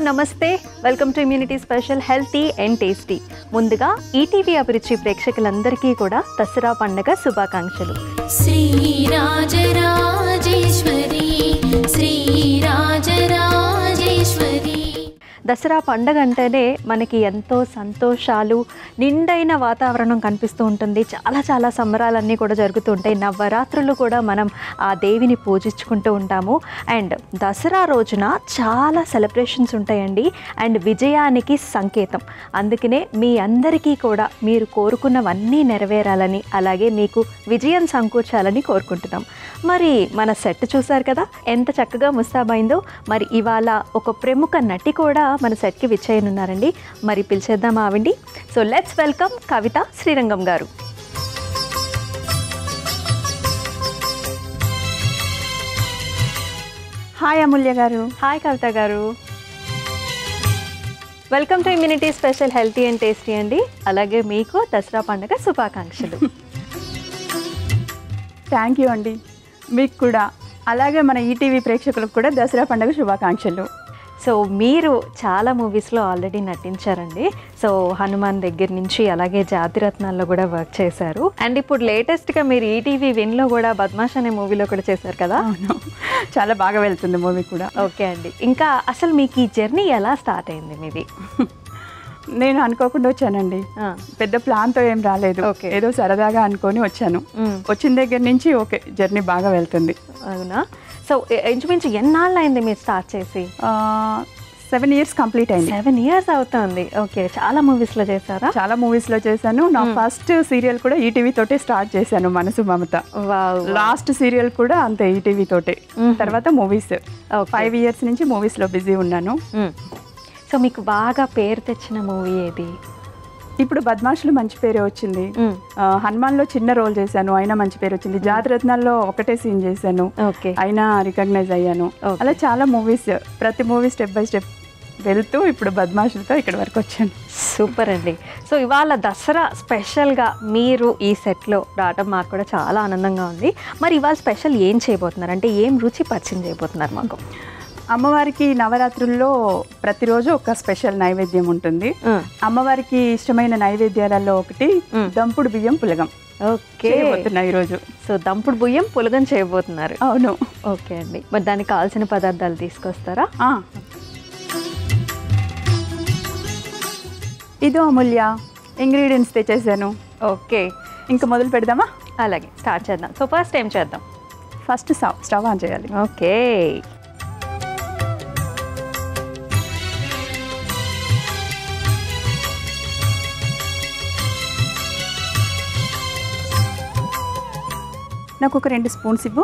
నమస్తే, welcome to immunity special healthy and tasty. ముందుగా ETV అభిరుచి ప్రేక్షకులందరికీ కూడా దసరా పండుగ శుభాకాంక్షలు. శ్రీరాజరాజేశ్వరి శ్రీరాజరాజేశ్వరి. దసరా పండుగ అంటేనే మనకి ఎంతో సంతోషాలు, నిండైన వాతావరణం కనిపిస్తూ ఉంటుంది. చాలా చాలా సంబరాలన్నీ కూడా జరుగుతూ ఉంటాయి. నవరాత్రులు కూడా మనం ఆ దేవిని పూజించుకుంటూ ఉంటాము. అండ్ దసరా రోజున చాలా సెలబ్రేషన్స్ ఉంటాయండి. అండ్ విజయానికి సంకేతం. అందుకనే మీ అందరికీ కూడా మీరు కోరుకున్నవన్నీ నెరవేరాలని, అలాగే మీకు విజయం సమకూర్చాలని కోరుకుంటున్నాం. మరి మన సెట్ చూసారు కదా, ఎంత చక్కగా ముస్తాబైందో. మరి ఇవాళ ఒక ప్రముఖ నటి కూడా మన సెట్కి విచ్చేయనున్నారండి. మరి పిలిచేద్దాం ఆవిండి. సో లెట్స్ వెల్కమ్ కవిత శ్రీరంగం గారు. హాయ్ అమూల్య గారు. హాయ్ కవిత గారు. Welcome to immunity special healthy and tasty అండి. అలాగే మీకు దసరా పండుగ శుభాకాంక్షలు. థ్యాంక్ యూ అండి. మీకు కూడా, అలాగే మన ఈటీవీ ప్రేక్షకులకు కూడా దసరా పండుగ శుభాకాంక్షలు. సో మీరు చాలా మూవీస్లో ఆల్రెడీ నటించారండి. సో హనుమాన్ దగ్గర నుంచి అలాగే జాతిరత్నాల్లో కూడా వర్క్ చేశారు. అండ్ ఇప్పుడు లేటెస్ట్గా మీరు ఈటీవీ విన్లో కూడా బద్మాష్ అనే మూవీలో కూడా చేశారు కదా. చాలా బాగా వెళ్తుంది మూవీ కూడా. ఓకే అండి. ఇంకా అసలు మీకు ఈ జర్నీ ఎలా స్టార్ట్ అయింది మీది? నేను అనుకోకుండా వచ్చానండి. పెద్ద ప్లాన్తో ఏం రాలేదు. ఏదో సరదాగా అనుకొని వచ్చాను. వచ్చిన దగ్గర నుంచి ఓకే, జర్నీ బాగా వెళ్తుంది. అవునా? సో ఇంచుమించు ఎన్నాళ్ళు అయింది మీరు స్టార్ట్ చేసి? 7 years కంప్లీట్ అయింది. 7 years అవుతుంది. ఓకే, చాలా మూవీస్లో చేశారా? చాలా మూవీస్లో చేశాను. నా ఫస్ట్ సీరియల్ కూడా ఈటీవీ తోటే స్టార్ట్ చేశాను, మనసు మమత. లాస్ట్ సీరియల్ కూడా అంతే, ఈటీవీ తోటే. తర్వాత మూవీస్ 5 years నుంచి మూవీస్లో బిజీ ఉన్నాను. సో మీకు బాగా పేరు తెచ్చిన మూవీ ఏది? ఇప్పుడు బద్మాష్లో మంచి పేరే వచ్చింది. హనుమాన్లో చిన్న రోల్ చేశాను, అయినా మంచి పేరు వచ్చింది. జాతిరత్నాల్లో ఒకటే సీన్ చేశాను, అయినా రికగ్నైజ్ అయ్యాను. అలా చాలా మూవీస్, ప్రతి మూవీ స్టెప్ బై స్టెప్ వెళ్తూ ఇప్పుడు బద్మాష్లతో ఇక్కడ వరకు వచ్చాను. సూపర్ అండి. సో ఇవాళ దసరా స్పెషల్గా మీరు ఈ సెట్లో రావడం మాకు కూడా చాలా ఆనందంగా ఉంది. మరి ఇవాళ స్పెషల్ ఏం చేయబోతున్నారు, అంటే ఏం రుచి పరిచయం చేయబోతున్నారు మాకు? అమ్మవారికి నవరాత్రుల్లో ప్రతిరోజు ఒక స్పెషల్ నైవేద్యం ఉంటుంది. అమ్మవారికి ఇష్టమైన నైవేద్యాలలో ఒకటి దంపుడు బియ్యం పులగం. ఓకే, ఈరోజు సో దంపుడు బియ్యం పులగం చేయబోతున్నారు. అవును. ఓకే అండి. మరి దానికి కావాల్సిన పదార్థాలు తీసుకొస్తారా? ఇదో అమూల్య, ఇంగ్రీడియంట్స్ తెచ్చేసాను. ఓకే, ఇంకా మొదలు పెడదామా? అలాగే, స్టార్ట్ చేద్దాం. సో ఫస్ట్ ఏం చేద్దాం? ఫస్ట్ స్టవ్ ఆన్ చేయాలి. ఓకే, నాకు ఒక 2 స్పూన్స్ ఇవ్వు.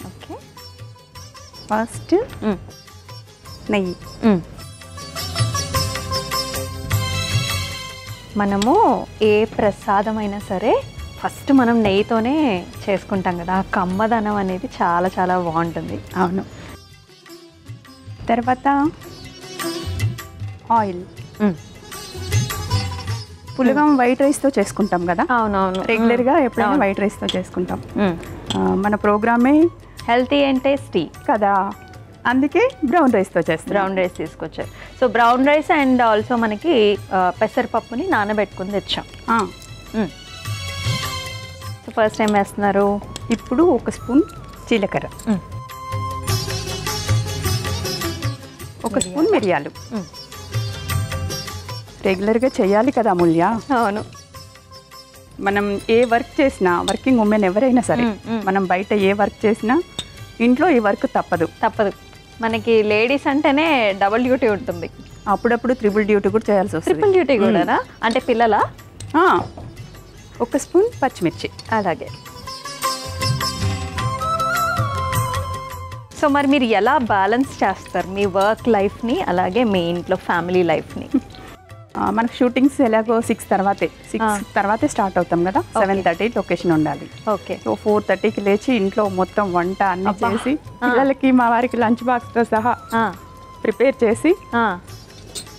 ఓకే, ఫస్ట్ నెయ్యి. మనము ఏ ప్రసాదమైనా సరే ఫస్ట్ మనం నెయ్యితోనే చేసుకుంటాం కదా. ఆ కమ్మదనం అనేది చాలా చాలా బాగుంటుంది. అవును. తర్వాత ఆయిల్. పులగం వైట్ రైస్తో చేసుకుంటాం కదా. అవునవును, రెగ్యులర్గా ఎప్పుడైనా వైట్ రైస్తో చేసుకుంటాం. మన ప్రోగ్రామే హెల్తీ అండ్ టేస్టీ కదా, అందుకే బ్రౌన్ రైస్తో చేస్తాం. బ్రౌన్ రైస్ తీసుకొచ్చారు. So brown rice and also మనకి పెసరపప్పుని నానబెట్టుకుని తెచ్చాం. సో ఫస్ట్ ఏం వేస్తున్నారు? ఇప్పుడు 1 స్పూన్ జీలకర్ర, 1 స్పూన్ మిరియాలు. రెగ్యులర్గా చేయాలి కదా అమూల్య. అవును. మనం ఏ వర్క్ చేసినా, వర్కింగ్ ఉమెన్ ఎవరైనా సరే, మనం బయట ఏ వర్క్ చేసినా ఇంట్లో ఈ వర్క్ తప్పదు. మనకి లేడీస్ అంటేనే డబుల్ డ్యూటీ ఉంటుంది. అప్పుడప్పుడు ట్రిపుల్ డ్యూటీ కూడా చేయాల్సి వస్తుంది. ట్రిపుల్ డ్యూటీ కూడా అంటే పిల్లల 1 స్పూన్ పచ్చిమిర్చి. అలాగే. సో మరి మీరు ఎలా బ్యాలెన్స్ చేస్తారు మీ వర్క్ లైఫ్ని అలాగే మీ ఇంట్లో ఫ్యామిలీ లైఫ్ని? మనకు షూటింగ్స్ ఎలాగో 6 తర్వాతే స్టార్ట్ అవుతాం కదా. 7:30 లొకేషన్ ఉండాలి. ఓకే. సో 4:30కి లేచి ఇంట్లో మొత్తం వంట అన్నీ చేసి పిల్లలకి మా వారికి లంచ్ బాక్స్తో సహా ప్రిపేర్ చేసి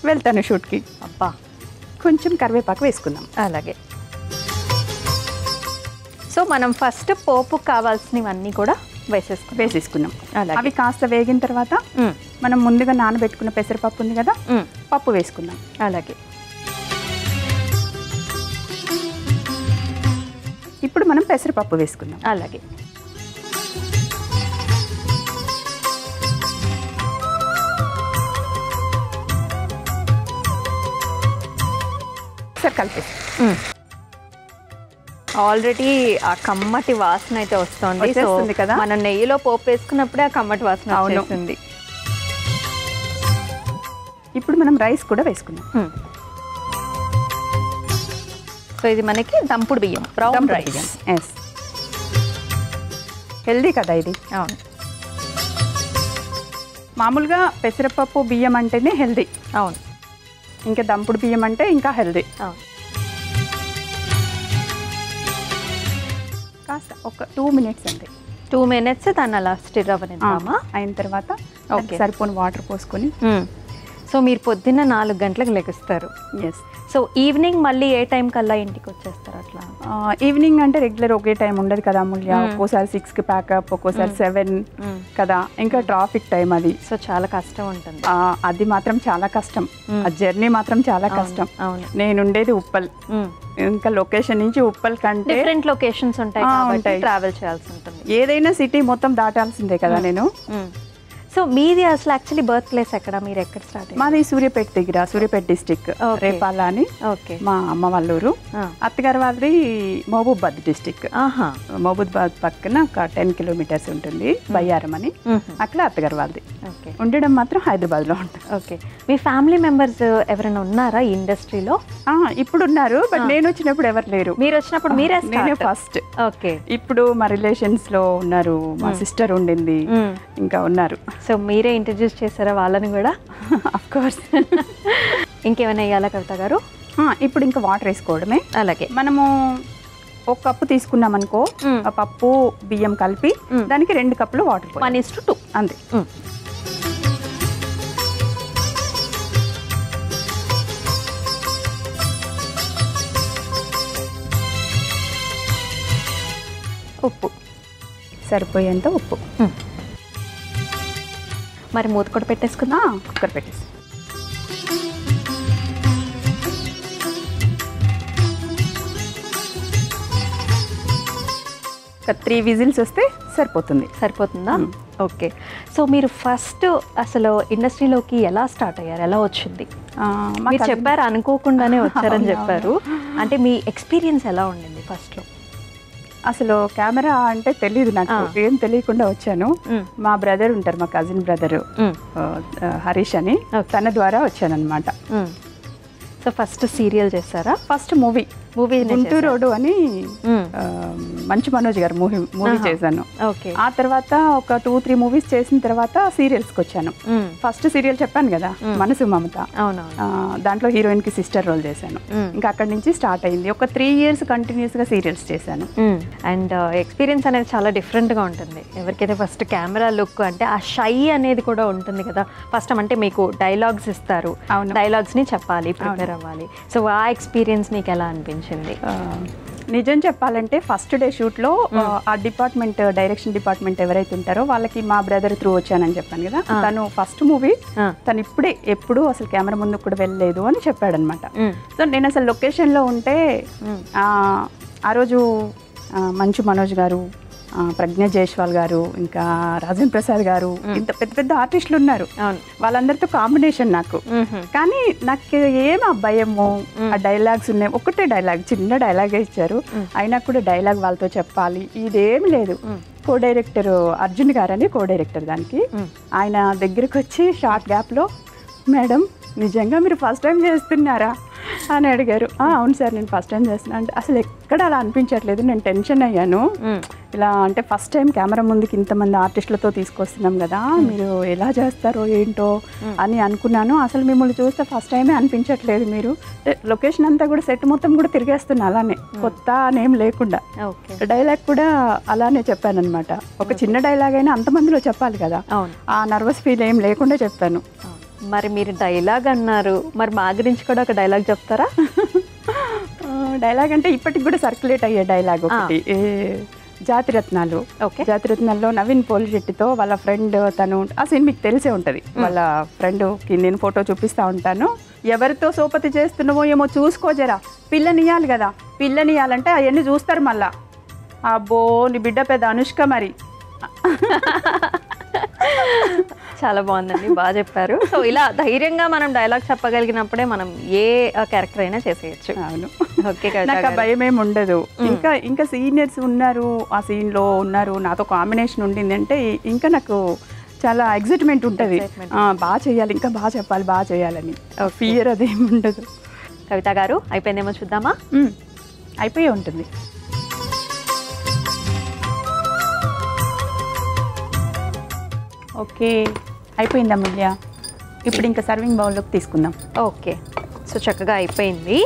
వెళ్తాను షూట్కి. అబ్బా, కొంచెం కరివేపాకు వేసుకుందాం. అలాగే. సో మనం ఫస్ట్ పోపు కావాల్సినవన్నీ కూడా వేసేసుకున్నాం. అవి కాస్త వేగిన తర్వాత మనం ముందుగా నానబెట్టుకున్న పెసరపప్పు ఉంది కదా, పప్పు వేసుకుందాం. అలాగే ఇప్పుడు మనం పెసరపప్పు వేసుకుందాం. అలాగే కలిపేసి ఆల్రెడీ ఆ కమ్మటి వాసన అయితే వస్తుంది కదా. మనం నెయ్యిలో పోపు వేసుకున్నప్పుడే ఆ కమ్మటి వాసన వచ్చేసింది. ఇప్పుడు మనం రైస్ కూడా వేసుకుందాం. సో ఇది మనకి దంపుడు బియ్యం, బ్రౌన్ రైస్. ఎస్, హెల్దీ కదా ఇది. అవును, మామూలుగా పెసరపప్పు బియ్యం అంటేనే హెల్దీ. అవును, ఇంకా దంపుడు బియ్యం అంటే ఇంకా హెల్దీ. అవును. కాస్త ఒక 2 minutes అంతే. 2 minutes దాన్ని అలా స్టిర్ అవ్వనిద్దామా? అయిన తర్వాత సరిపోని వాటర్ పోసుకొని. సో మీరు పొద్దున్న 4 గంటలకు లెగుస్తారు. ఎస్. సో ఈవినింగ్ మళ్ళీ ఏ టైం కల్లా ఇంటికి వచ్చేస్తారు? అట్లా ఈవినింగ్ అంటే రెగ్యులర్ ఒకే టైం ఉండదు కదా అమూల్య. ఒక్కోసారి 6కి ప్యాకప్, ఒక్కోసారి 7 కదా. ఇంకా ట్రాఫిక్ టైం అది. సో చాలా కష్టం ఉంటుంది. అది మాత్రం చాలా కష్టం. ఆ జర్నీ మాత్రం చాలా కష్టం. అవును, నేను ఉండేది ఉప్పల్. ఇంకా లొకేషన్ నుంచి ఉప్పల్ కంటే డిఫరెంట్ లొకేషన్స్ ఉంటాయి కాబట్టి ట్రావెల్ చేయాల్సి ఉంటుంది. ఏదైనా సిటీ మొత్తం దాటాల్సిందే కదా నేను. సో మీది అసలు యాక్చువల్లీ బర్త్ ప్లేస్ ఎక్కడ? మీరు ఎక్కడ స్టార్ట్? మాది సూర్యాపేట దగ్గర, సూర్యాపేట డిస్టిక్, రేపాల అని మా అమ్మ వాళ్ళ ఊరు. అత్తగారు వాళ్ళది మహబూబాద్ డిస్టిక్. మహబూబాద్ పక్కన ఒక 10 kilometers ఉంటుంది, బయ్యారం అని. అక్కడ అత్తగారు వాళ్ళది. ఉండడం మాత్రం హైదరాబాద్ లో ఉంటుంది. ఓకే. మీ ఫ్యామిలీ మెంబర్స్ ఎవరైనా ఉన్నారా ఈ ఇండస్ట్రీలో? ఇప్పుడు ఉన్నారు, బట్ నేను వచ్చినప్పుడు ఎవరు లేరు. మీరు వచ్చినప్పుడు మీరే? నేనే ఫస్ట్. ఓకే. ఇప్పుడు మా రిలేషన్స్ లో ఉన్నారు, మా సిస్టర్ ఉండింది, ఇంకా ఉన్నారు. సో మీరే ఇంట్రడ్యూస్ చేశారా వాళ్ళని కూడా? Of course. ఇంకేమైనా వేయాలా కవిత గారు? ఇప్పుడు ఇంకా వాటర్ వేసుకోవడమే. అలాగే మనము ఒక కప్పు తీసుకున్నాం అనుకో, ఆ పప్పు బియ్యం కలిపి దానికి 2 కప్పులు వాటర్. 1:2 అంతే. ఉప్పు సరిపోయేంత ఉప్పు. మరి మూత కూడా పెట్టేసుకుందా? కుక్కర్ పెట్టేసి ఒక 3 విజిల్స్ వస్తే సరిపోతుంది. సరిపోతుందా? ఓకే. సో మీరు ఫస్ట్ అసలు ఇండస్ట్రీలోకి ఎలా స్టార్ట్ అయ్యారు? ఎలా వచ్చింది? మీరు చెప్పారు అనుకోకుండానే వచ్చారని చెప్పారు. అంటే మీ ఎక్స్పీరియన్స్ ఎలా ఉండింది ఫస్ట్లో? అసలు కెమెరా అంటే తెలియదు నాకు, ఏం తెలియకుండా వచ్చాను. మా బ్రదర్ ఉంటారు, మా కజిన్ బ్రదర్ హరీష్ అని, తన ద్వారా వచ్చాను అనమాట. సో ఫస్ట్ సీరియల్ చేశారా? ఫస్ట్ మూవీ గుంటూరు రోడ్డు అని మంచు మనోజ్ గారు మూవీ చేశాను. ఆ తర్వాత ఒక 2-3 మూవీస్ చేసిన తర్వాత సీరియల్స్కి వచ్చాను. ఫస్ట్ సీరియల్ చెప్పాను కదా, మనసు మమత, దాంట్లో హీరోయిన్ కి సిస్టర్ రోల్ చేశాను. ఇంకా అక్కడి నుంచి స్టార్ట్ అయింది. ఒక 3 years కంటిన్యూస్ గా సీరియల్స్ చేశాను. అండ్ ఎక్స్పీరియన్స్ అనేది చాలా డిఫరెంట్ గా ఉంటుంది. ఎవరికైతే ఫస్ట్ కెమెరా లుక్ అంటే ఆ షై అనేది కూడా ఉంటుంది కదా. ఫస్ట్ అంటే మీకు డైలాగ్స్ ఇస్తారు, డైలాగ్స్ ని చెప్పాలి, ప్రిపేర్ అవ్వాలి. సో ఆ ఎక్స్పీరియన్స్ నీకు ఎలా అనిపించింది? నిజం చెప్పాలంటే ఫస్ట్ డే షూట్లో ఆ డిపార్ట్మెంట్, డైరెక్షన్ డిపార్ట్మెంట్ ఎవరైతే ఉంటారో వాళ్ళకి మా బ్రదర్ త్రూ వచ్చానని చెప్పాను కదా. తను ఫస్ట్ మూవీ, తను ఎప్పుడు అసలు కెమెరా ముందు కూడా వెళ్ళలేదు అని చెప్పాడనమాట. సో నేను అసలు లొకేషన్లో ఉంటే ఆ రోజు మంచు మనోజ్ గారు, ప్రజ్ఞ జైస్వాల్ గారు, ఇంకా రాజేంద్ర ప్రసాద్ గారు, ఇంత పెద్ద పెద్ద ఆర్టిస్టులు ఉన్నారు. వాళ్ళందరితో కాంబినేషన్ నాకు. కానీ నాకు ఏం భయము, ఆ డైలాగ్స్ ఉన్నాయి. ఒకటే డైలాగ్, చిన్న డైలాగే ఇచ్చారు, అయినా కూడా డైలాగ్ వాళ్ళతో చెప్పాలి, ఇదేం లేదు. కో డైరెక్టర్ అర్జున్ గారని కో డైరెక్టర్ దానికి, ఆయన దగ్గరికి వచ్చి షార్ట్ గ్యాప్లో, మేడం నిజంగా మీరు ఫస్ట్ టైం చేస్తున్నారా అని అడిగారు. అవును సార్, నేను ఫస్ట్ టైం చేస్తున్నా అంటే అసలు ఎక్కడ అలా అనిపించట్లేదు. నేను టెన్షన్ అయ్యాను. ఇలా అంటే ఫస్ట్ టైం కెమెరా ముందుకి ఇంతమంది ఆర్టిస్టులతో తీసుకొస్తున్నాం కదా, మీరు ఎలా చేస్తారో ఏంటో అని అనుకున్నాను. అసలు మిమ్మల్ని చూస్తే ఫస్ట్ టైమే అనిపించట్లేదు. మీరు లొకేషన్ అంతా కూడా సెట్ మొత్తం కూడా తిరిగేస్తున్నా అలానే, కొత్త అనేం లేకుండా. డైలాగ్ కూడా అలానే చెప్పాను అనమాట. ఒక చిన్న డైలాగ్ అయినా అంతమందిలో చెప్పాలి కదా, ఆ నర్వస్ ఫీల్ ఏం లేకుండా చెప్పాను. మరి మీరు డైలాగ్ అన్నారు, మరి మా గురించి కూడా ఒక డైలాగ్ చెప్తారా? డైలాగ్ అంటే ఇప్పటికి కూడా సర్క్యులేట్ అయ్యే డైలాగ్ ఒకటి, జాతిరత్నాలు. ఓకే. జాతిరత్నాల్లో నవీన్ పోలిశెట్టితో వాళ్ళ ఫ్రెండ్ తను, ఆ సీన్ మీకు తెలిసే ఉంటుంది. వాళ్ళ ఫ్రెండ్కి నేను ఫోటో చూపిస్తూ ఉంటాను. ఎవరితో సోపతి చేస్తున్నావో ఏమో చూసుకో జరా, పిల్లనియాలి కదా, పిల్లనియాలంటే అవన్నీ చూస్తారు మళ్ళా. అబ్బో నీ బిడ్డ పెద్ద అనుష్క మరి. చాలా బాగుందండి, బాగా చెప్పారు. సో ఇలా ధైర్యంగా మనం డైలాగ్ చెప్పగలిగినప్పుడే మనం ఏ క్యారెక్టర్ అయినా చేసేయచ్చు. అవును. ఓకే, నాకు ఆ భయం ఏమి ఉండదు. ఇంకా సీనియర్స్ ఉన్నారు, ఆ సీన్లో ఉన్నారు, నాతో కాంబినేషన్ ఉండింది అంటే ఇంకా నాకు చాలా ఎగ్జైట్మెంట్ ఉంటుంది. బాగా చేయాలి, ఇంకా బాగా చెప్పాలి, బాగా చేయాలని. ఫియర్ అదేమి ఉండదు. కవిత గారు అయిపోయిందేమో చూద్దామా? అయిపోయి ఉంటుంది. ఓకే, అయిపోయింది అమూల్య. ఇప్పుడు ఇంకా సర్వింగ్ బౌల్లోకి తీసుకుందాం. ఓకే, సో చక్కగా అయిపోయింది.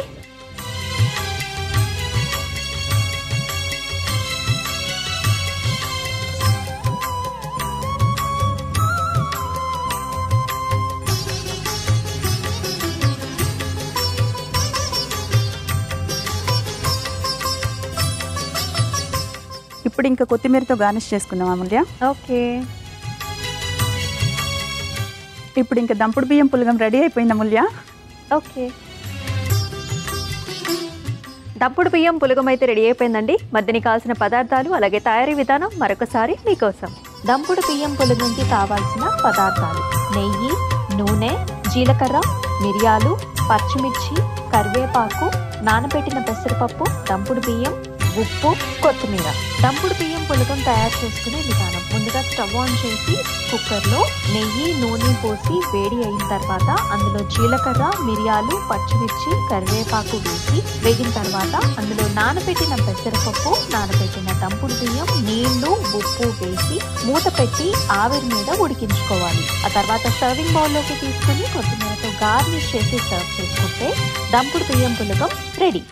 ఇప్పుడు ఇంకా కొత్తిమీరతో గార్నిష్ చేసుకుందాం అమూల్య. ఓకే, ఇప్పుడు ఇంకా దంపుడు బియ్యం పులగం రెడీ అయిపోయింది అమూల్య. ఓకే, దంపుడు బియ్యం పులగం అయితే రెడీ అయిపోయిందండి. మధ్యని కావాల్సిన పదార్థాలు అలాగే తయారీ విధానం మరొకసారి మీకోసం. దంపుడు బియ్యం పులగంకి కావాల్సిన పదార్థాలు: నెయ్యి, నూనె, జీలకర్ర, మిరియాలు, పచ్చిమిర్చి, కరివేపాకు, నానబెట్టిన పెసరపప్పు, దంపుడు బియ్యం, ఉప్పు, కొత్తిమీర. దంపుడు బియ్యం పులగం తయారు చేసుకునే విధానం: ముందుగా స్టవ్ ఆన్ చేసి కుక్కర్లో నెయ్యి, నూనె పోసి వేడి అయిన తర్వాత అందులో జీలకర్ర, మిరియాలు, పచ్చిమిర్చి, కరివేపాకు వేసి వేగిన తర్వాత అందులో నానబెట్టిన పెసరపప్పు, నానబెట్టిన దంపుడు బియ్యం, నీళ్లు, ఉప్పు వేసి మూత పెట్టి ఆవిరి మీద ఉడికించుకోవాలి. ఆ తర్వాత సర్వింగ్ బౌల్లోకి తీసుకుని కొత్తిమీరతో గార్నిష్ చేసి సర్వ్ చేసుకుంటే దంపుడు బియ్యం పులగం రెడీ.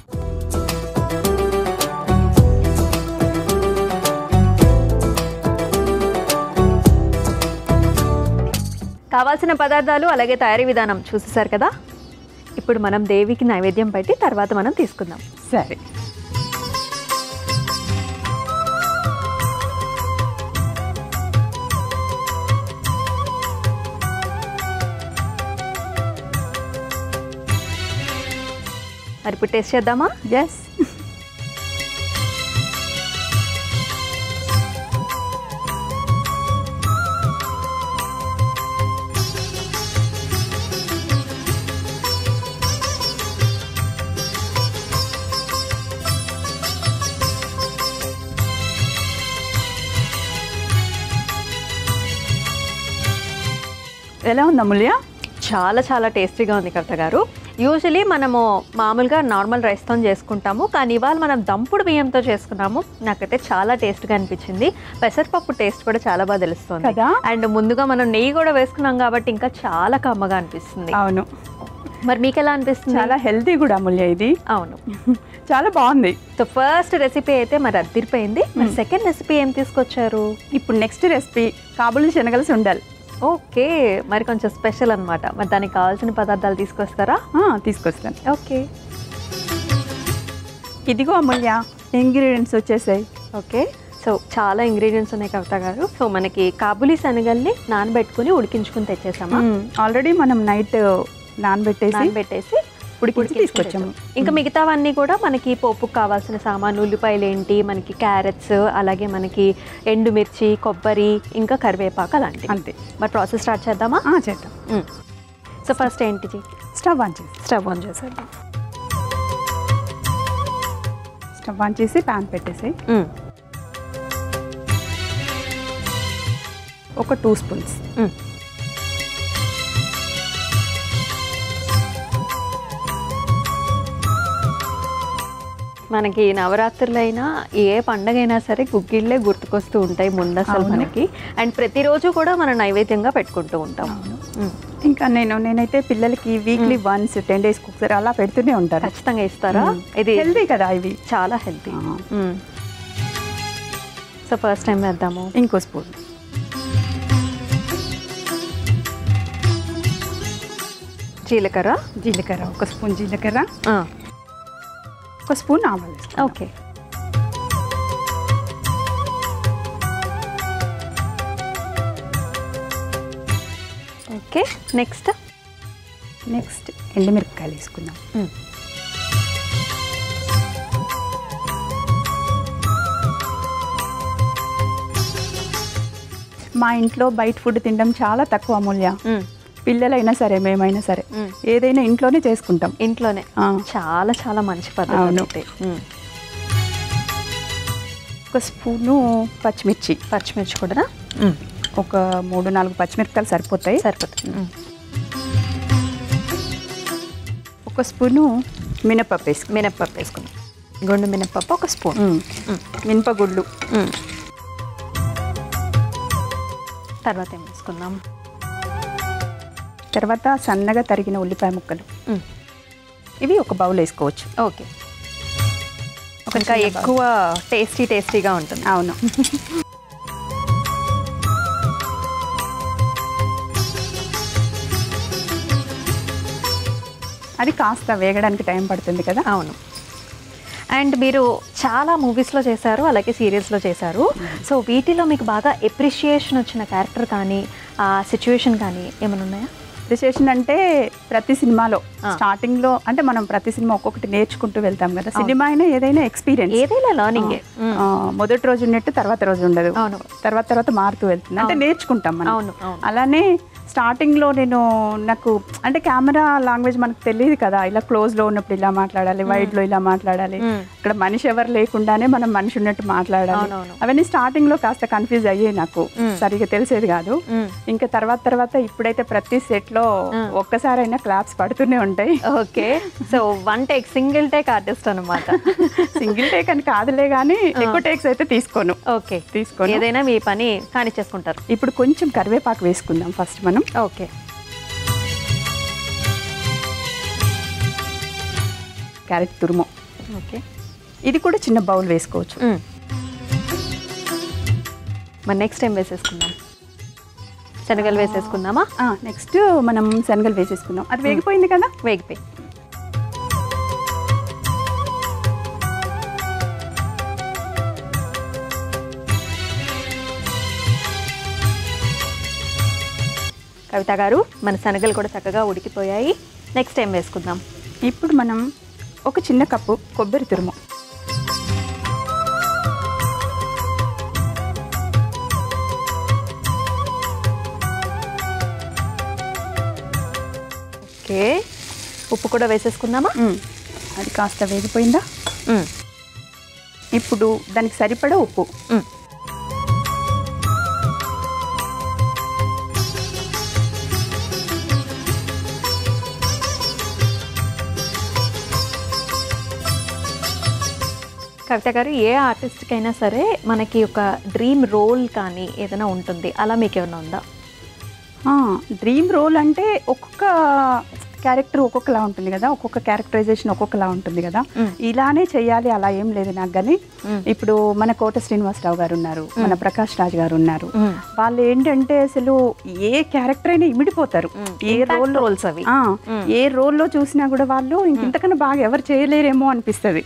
కావాల్సిన పదార్థాలు అలాగే తయారీ విధానం చూసేసారు కదా. ఇప్పుడు మనం దేవికి నైవేద్యం పెట్టి తర్వాత మనం తీసుకుందాం. సరే. మరి ఇప్పుడు టేస్ట్ చేద్దామా? ఎస్. ఎలా ఉంది అమూల్య? చాలా చాలా టేస్టీగా ఉంది కవిత గారు. యూజువలీ మనము మామూలుగా నార్మల్ రైస్తో చేసుకుంటాము, కానీ ఇవాళ మనం దంపుడు బియ్యంతో చేసుకున్నాము. నాకైతే చాలా టేస్ట్గా అనిపించింది. పెసరపప్పు టేస్ట్ కూడా చాలా బాగా తెలుస్తుంది కదా. అండ్ ముందుగా మనం నెయ్యి కూడా వేసుకున్నాం కాబట్టి ఇంకా చాలా కమ్మగా అనిపిస్తుంది. అవును. మరి మీకు ఎలా అనిపిస్తుంది? చాలా హెల్తీ కూడా అమూల్య ఇది. అవును, చాలా బాగుంది. సో ఫస్ట్ రెసిపీ అయితే మరి అదిరిపోయింది. మరి సెకండ్ రెసిపీ ఏం తీసుకొచ్చారు? ఇప్పుడు నెక్స్ట్ రెసిపీ కాబూలి శనగల సుండల్. ఓకే, మరి కొంచెం స్పెషల్ అనమాట. మరి దానికి కావాల్సిన పదార్థాలు తీసుకొస్తారా? తీసుకొస్తాను. ఓకే, ఇదిగో అమూల్య ఇంగ్రీడియంట్స్ వచ్చేసాయి. ఓకే, సో చాలా ఇంగ్రీడియంట్స్ ఉన్నాయి కవిత గారు. సో మనకి కాబూలి శనగల్ని నానబెట్టుకుని ఉడికించుకుని తెచ్చేసామా? ఆల్రెడీ మనం నైట్ నానబెట్టేసి ఉడికించి తీసుకొచ్చాము. ఇంకా మిగతావన్నీ కూడా మనకి పోపుకు కావాల్సిన సామాన్లు, ఉల్లిపాయలు ఏంటి, మనకి క్యారెట్స్, అలాగే మనకి ఎండుమిర్చి, కొబ్బరి, ఇంకా కరివేపాకు అలాంటివి. అంతే. మరి ప్రాసెస్ స్టార్ట్ చేద్దామా? చేద్దాం. సో ఫస్ట్ ఏంటి? స్టవ్ ఆన్ చేసి చేసేద్దాం. స్టవ్ ఆన్ చేసి ప్యాన్ పెట్టేసి ఒక 2 స్పూన్స్ మనకి నవరాత్రులైనా ఏ పండగ అయినా సరే గుగ్గిళ్ళే గుర్తుకొస్తూ ఉంటాయి ముందు అసలు మనకి. అండ్ ప్రతిరోజు కూడా మనం నైవేద్యంగా పెట్టుకుంటూ ఉంటాం. ఇంకా నేనైతే పిల్లలకి వీక్లీ వన్స్ 10 days ఒకసారి అలా పెడుతూనే ఉంటారు. ఖచ్చితంగా ఇస్తారా? ఇది హెల్తీ కదా, ఇవి చాలా హెల్తీ. సో ఫస్ట్ టైం వేద్దాము. ఇంకో స్పూన్ జీలకర్ర. ఒక స్పూన్ జీలకర్ర, ఒక స్పూన్ ఆవాలు. ఓకే, ఓకే, నెక్స్ట్ ఎండుమిరపకాయలు వేసుకుందాం. మా ఇంట్లో బయట ఫుడ్ తినడం చాలా తక్కువ అమూల్య. పిల్లలైనా సరే మేమైనా సరే ఏదైనా ఇంట్లోనే చేసుకుంటాం. ఇంట్లోనే చాలా చాలా మంచి పద్ధతి. ఒక స్పూను పచ్చిమిర్చి కూడా, ఒక 3-4 పచ్చిమిరపకాయలు సరిపోతాయి. ఒక స్పూను మినపప్పు వేసుకుందాం. గుండు మినపప్పు ఒక స్పూన్, మినపగుళ్ళు. తర్వాత ఏం వేసుకుందాం? తర్వాత సన్నగా తరిగిన ఉల్లిపాయ ముక్కలు. ఇవి ఒక బౌల్ వేసుకోవచ్చు. ఓకే, ఇంకా ఎక్కువ టేస్టీగా ఉంటుంది. అవును. అది కాస్త వేగడానికి టైం పడుతుంది కదా. అవును. అండ్ మీరు చాలా మూవీస్లో చేశారు, అలాగే సీరియల్స్లో చేశారు. సో వీటిలో మీకు బాగా ఎప్రిషియేషన్ వచ్చిన క్యారెక్టర్ కానీ ఆ సిచ్యువేషన్ కానీ ఏమైనా ఉన్నాయా? అప్రిషియేషన్ అంటే ప్రతి సినిమాలో స్టార్టింగ్లో అంటే మనం ప్రతి సినిమా ఒక్కొక్కటి నేర్చుకుంటూ వెళ్తాం కదా. సినిమా అయినా ఏదైనా ఎక్స్పీరియన్స్, ఏదైనా లర్నింగ్. మొదటి రోజు ఉన్నట్టు తర్వాత రోజు ఉండదు. తర్వాత మారుతూ వెళ్తుంది, అంటే నేర్చుకుంటాం మనం. అలానే స్టార్టింగ్లో నాకు అంటే కెమెరా లాంగ్వేజ్ మనకు తెలియదు కదా. ఇలా క్లోజ్లో ఉన్నప్పుడు ఇలా మాట్లాడాలి, వైడ్లో ఇలా మాట్లాడాలి, ఇక్కడ మనిషి ఎవరు లేకుండానే మనం మనిషి ఉన్నట్టు మాట్లాడాలి. అవన్నీ స్టార్టింగ్లో కాస్త కన్ఫ్యూజ్ అయ్యాయి, నాకు సరిగ్గా తెలిసేది కాదు. ఇంకా తర్వాత ఇప్పుడైతే ప్రతి సెట్లో ఒక్కసారైనా క్లాప్స్ పడుతూనే ఉంటాయి. Okay, so single take artist అనమాట. సింగిల్ టేక్ అని కాదులే కానీ ఎక్కువ టేక్స్ అయితే తీసుకోను. ఓకే, తీసుకోను, ఏదైనా మీ పని కానీ చేసుకుంటారు. ఇప్పుడు కొంచెం కరివేపాకు వేసుకుందాం ఫస్ట్ మనం. ఓకే, క్యారెట్ తురుము. ఓకే, ఇది కూడా చిన్న బౌల్ వేసుకోవచ్చు. మరి నెక్స్ట్ టైం వేసేసుకుందాం. శనగలు వేసేసుకుందామా? నెక్స్ట్ మనం శనగలు వేసేసుకుందాం. అది వేగిపోయింది కదా. వేగిపోయి కవిత గారు, మన శనగలు కూడా చక్కగా ఉడికిపోయాయి. నెక్స్ట్ ఏం వేసుకుందాం? ఇప్పుడు మనం ఒక చిన్న కప్పు కొబ్బరి తురుము, ఓకే, ఉప్పు కూడా వేసేసుకుందామా? అది కాస్త వేగిపోయిందా? ఇప్పుడు దానికి సరిపడా ఉప్పు. కవిత గారు, ఏ ఆర్టిస్ట్కైనా సరే మనకి ఒక డ్రీమ్ రోల్ కానీ ఏదైనా ఉంటుంది, అలా మీకు ఏమైనా ఉందా? డ్రీమ్ రోల్ అంటే ఒక్కొక్క క్యారెక్టర్ ఒక్కొక్కలా ఉంటుంది కదా, ఒక్కొక్క క్యారెక్టరైజేషన్ ఒక్కొక్కలా ఉంటుంది కదా. ఇలానే చెయ్యాలి అలా ఏం లేదు నాకు. కానీ ఇప్పుడు మన కోట శ్రీనివాసరావు గారు ఉన్నారు, మన ప్రకాష్ రాజ్ గారు ఉన్నారు. వాళ్ళు ఏంటంటే అసలు ఏ క్యారెక్టర్ అయినా ఇమిడిపోతారు. ఏ రోల్లో చూసినా కూడా వాళ్ళు ఇంతకన్నా బాగా ఎవరు చేయలేరేమో అనిపిస్తుంది.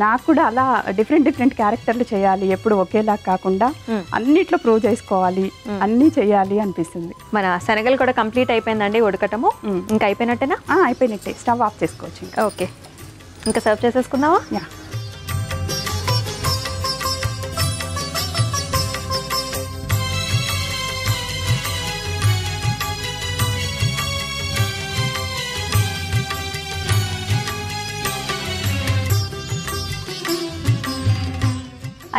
నాకు కూడా అలా డిఫరెంట్ క్యారెక్టర్లు చేయాలి, ఎప్పుడు ఒకేలా కాకుండా అన్నిట్లో ప్రూవ్ చేసుకోవాలి, అన్నీ చేయాలి అనిపిస్తుంది. మన శనగలు కూడా కంప్లీట్ అయిపోయిందండి ఉడకటము. ఇంకా అయిపోయినట్టేనా? అయిపోయినట్టే, స్టవ్ ఆఫ్ చేసుకోవచ్చు. ఓకే, ఇంకా సర్వ్ చేసేసుకుందామా? యా.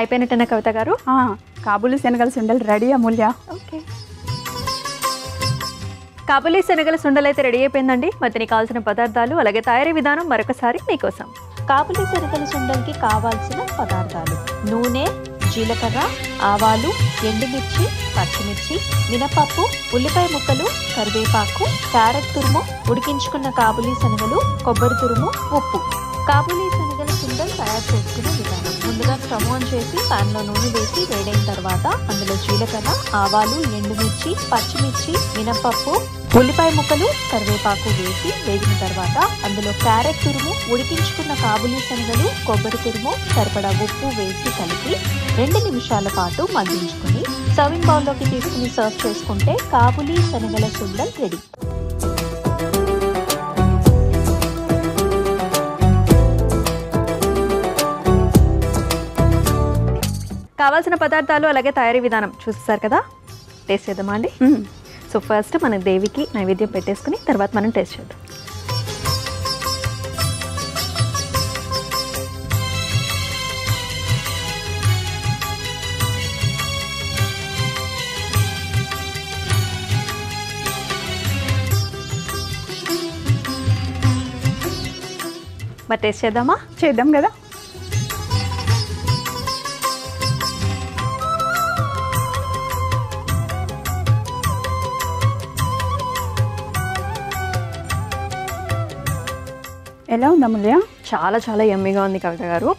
అయిపోయినట్టేనా కవిత గారు? కాబూలీ శనగల సుండలు రెడీ అమూల్య. ఓకే, కాబూలీ శనగల సుండలు అయితే రెడీ అయిపోయిందండి. మరి దీనికి కావాల్సిన పదార్థాలు అలాగే తయారీ విధానం మరొకసారి మీకోసం. కాబూలీ శనగల సుండలకి కావాల్సిన పదార్థాలు: నూనె, జీలకర్ర, ఆవాలు, ఎండుమిర్చి, పచ్చిమిర్చి, మినపప్పు, ఉల్లిపాయ ముక్కలు, కరివేపాకు, క్యారెట్ తురుము, ఉడికించుకున్న కాబూలీ శనగలు, కొబ్బరి తురుము, ఉప్పు. కాబూలీ శనగల సుందలు తయారు చేసుకునే విధానం. ముందుగా స్టవ్ ఆన్ చేసి ప్యాన్లో నూనె వేసి వేడైన తర్వాత అందులో జీలకర్ర, ఆవాలు, ఎండుమిర్చి, పచ్చిమిర్చి, మినపప్పు, ఉల్లిపాయ ముక్కలు, కరివేపాకు వేసి వేగిన తర్వాత అందులో క్యారెట్ తురుము, ఉడికించుకున్న కాబూలీ శనగలు, కొబ్బరి తురుము, సరిపడా ఉప్పు వేసి కలిపి 2 నిమిషాల పాటు మగ్గించుకుని సర్వింగ్ బౌల్లోకి తీసుకుని సర్వ్ చేసుకుంటే కాబూలీ శనగల సుందల్ రెడీ. కావాల్సిన పదార్థాలు అలాగే తయారీ విధానం చూస్తారు కదా, టేస్ట్ చేద్దామా అండి? సో ఫస్ట్ మన దేవికి నైవేద్యం పెట్టేసుకుని తర్వాత మనం టేస్ట్ చేద్దాం. మరి టేస్ట్ చేద్దామా? చేద్దాం కదా. ఎలా ఉంది అమూల్య? చాలా చాలా యమ్మీగా ఉంది కవిత గారు.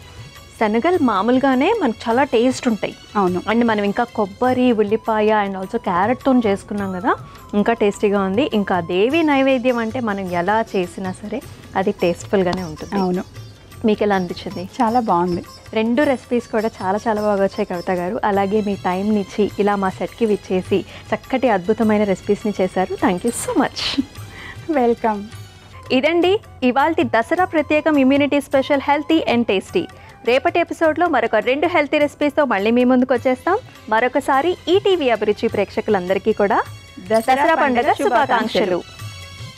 శనగలు మామూలుగానే మనకు చాలా టేస్ట్ ఉంటాయి. అవును. అండ్ మనం ఇంకా కొబ్బరి, ఉల్లిపాయ అండ్ ఆల్సో క్యారెట్తో చేసుకున్నాం కదా, ఇంకా టేస్టీగా ఉంది. ఇంకా దేవి నైవేద్యం అంటే మనం ఎలా చేసినా సరే అది టేస్ట్ఫుల్గానే ఉంటుంది. అవును. మీకు ఎలా అనిపించింది? చాలా బాగుంది. 2 రెసిపీస్ కూడా చాలా చాలా బాగా వచ్చాయి కవిత గారు. అలాగే మీ టైంనిచ్చి ఇలా మా సెట్కి విచ్చేసి చక్కటి అద్భుతమైన రెసిపీస్ని చేశారు. Thank you so much. Welcome. ఇదండి ఇవాల్టి దసరా ప్రత్యేకం immunity special healthy and tasty. రేపటి ఎపిసోడ్లో మరొక 2 హెల్తీ రెసిపీస్తో మళ్ళీ మీ ముందుకు వచ్చేస్తాం. మరొకసారి ఈటీవీ అభిరుచి ప్రేక్షకులందరికీ కూడా దసరా పండుగ శుభాకాంక్షలు.